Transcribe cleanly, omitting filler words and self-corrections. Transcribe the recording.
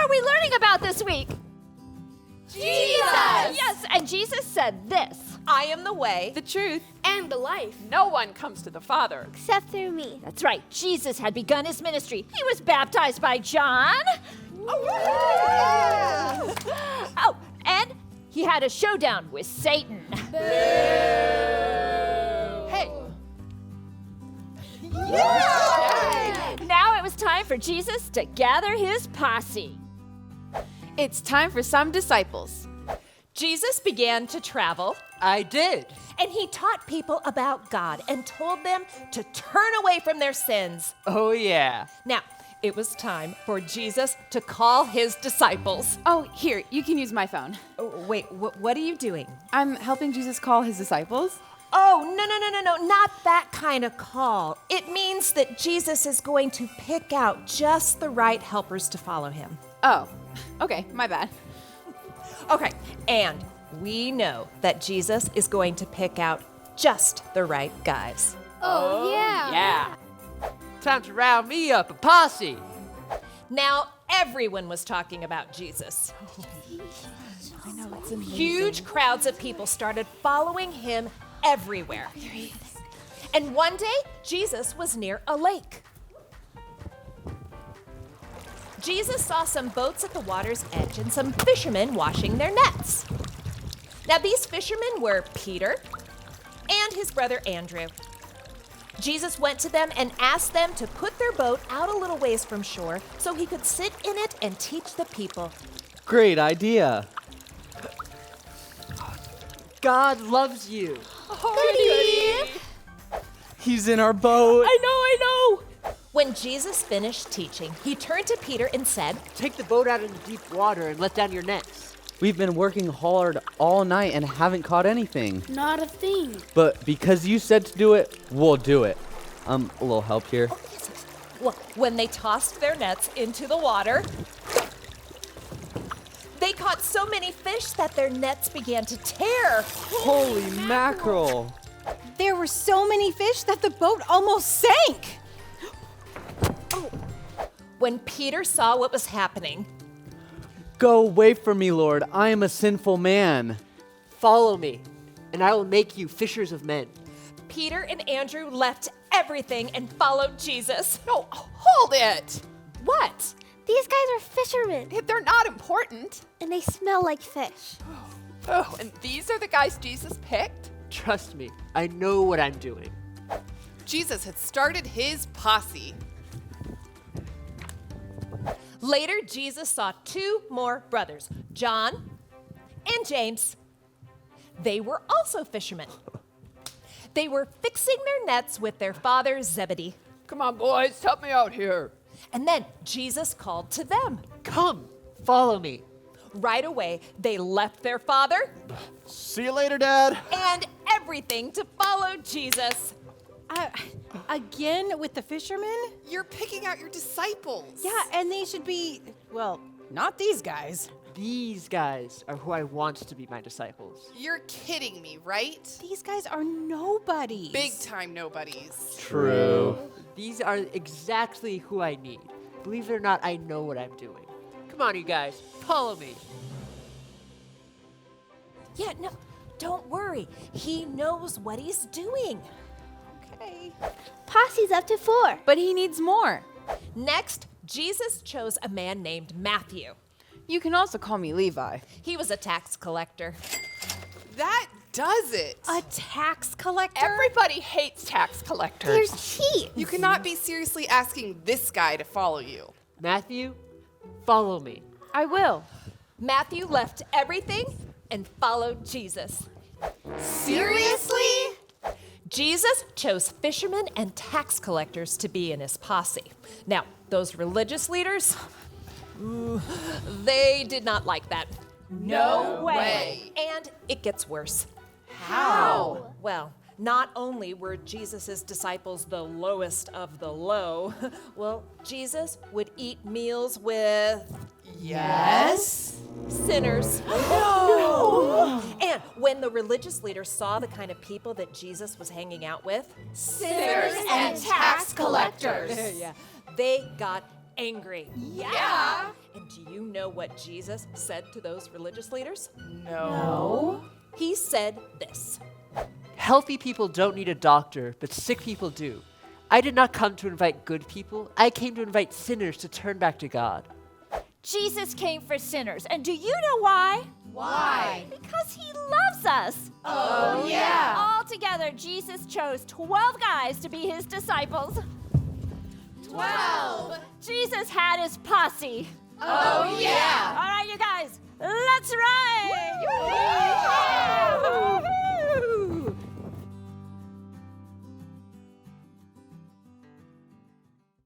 are we learning about this week? Jesus! Yes, and Jesus said this. I am the way, The truth. And the life. No one comes to the Father. Except through me. That's right, Jesus had begun his ministry. He was baptized by John. Oh, and he had a showdown with Satan. Hey, Now it was time for Jesus to gather his posse. It's time for some disciples. Jesus began to travel, I did. and he taught people about God and told them to turn away from their sins. Oh, yeah. Now, it was time for Jesus to call his disciples. Oh, here, you can use my phone. Oh, wait, what are you doing? I'm helping Jesus call his disciples. Oh, no, not that kind of call. It means that Jesus is going to pick out just the right helpers to follow him. Oh, okay, my bad. Okay, and we know that Jesus is going to pick out just the right guys. Oh, yeah. Yeah. Time to round me up a posse. Now, everyone was talking about Jesus. I know, it's amazing. Huge crowds of people started following him everywhere. And one day, Jesus was near a lake. Jesus saw some boats at the water's edge and some fishermen washing their nets. Now, these fishermen were Peter and his brother Andrew. Jesus went to them and asked them to put their boat out a little ways from shore so he could sit in it and teach the people. Great idea. God loves you. He's in our boat. I know. When Jesus finished teaching, he turned to Peter and said, Take the boat out into deep water and let down your nets. We've been working hard all night and haven't caught anything. Not a thing. But because you said to do it, we'll do it. A little help here. Well, when they tossed their nets into the water, they caught so many fish that their nets began to tear. Holy mackerel. There were so many fish that the boat almost sank. When Peter saw what was happening, Go away from me, Lord. I am a sinful man. Follow me, and I will make you fishers of men. Peter and Andrew left everything and followed Jesus. no, hold it. What? These guys are fishermen, They're not important. and they smell like fish. Oh, and these are the guys Jesus picked? Trust me, I know what I'm doing. Jesus had started his posse. Later, Jesus saw two more brothers, John and James. They were also fishermen. They were fixing their nets with their father Zebedee. Come on, boys, help me out here. And then Jesus called to them. Come, follow me. Right away, they left their father See you later, Dad. and everything to follow Jesus. Again with the fishermen? You're picking out your disciples. Yeah, and they should be, well, not these guys. These guys are who I want to be my disciples. You're kidding me, right? These guys are nobodies. Big time nobodies. True. These are exactly who I need. Believe it or not, I know what I'm doing. Come on, you guys, follow me. Yeah, no, don't worry. He knows what he's doing. Okay. Posse's up to 4. But he needs more. Next, Jesus chose a man named Matthew. You can also call me Levi. He was a tax collector. That does it. A tax collector? Everybody hates tax collectors. There's cheat. You cannot be seriously asking this guy to follow you. Matthew, follow me. I will. Matthew left everything and followed Jesus. Seriously? Jesus chose fishermen and tax collectors to be in his posse. Now, those religious leaders, they did not like that. No way. And it gets worse. How? Well, not only were Jesus' disciples the lowest of the low, well, Jesus would eat meals with Yes? sinners. No! And when the religious leaders saw the kind of people that Jesus was hanging out with, Sinners and tax collectors. yeah, they got angry. Yeah. And do you know what Jesus said to those religious leaders? No. He said this. Healthy people don't need a doctor, but sick people do. I did not come to invite good people. I came to invite sinners to turn back to God. Jesus came for sinners. And do you know why? Why? Because he loves us. Oh, yeah. All together, Jesus chose 12 guys to be his disciples. 12. Jesus had his posse. Oh, yeah. All right, you guys, let's ride!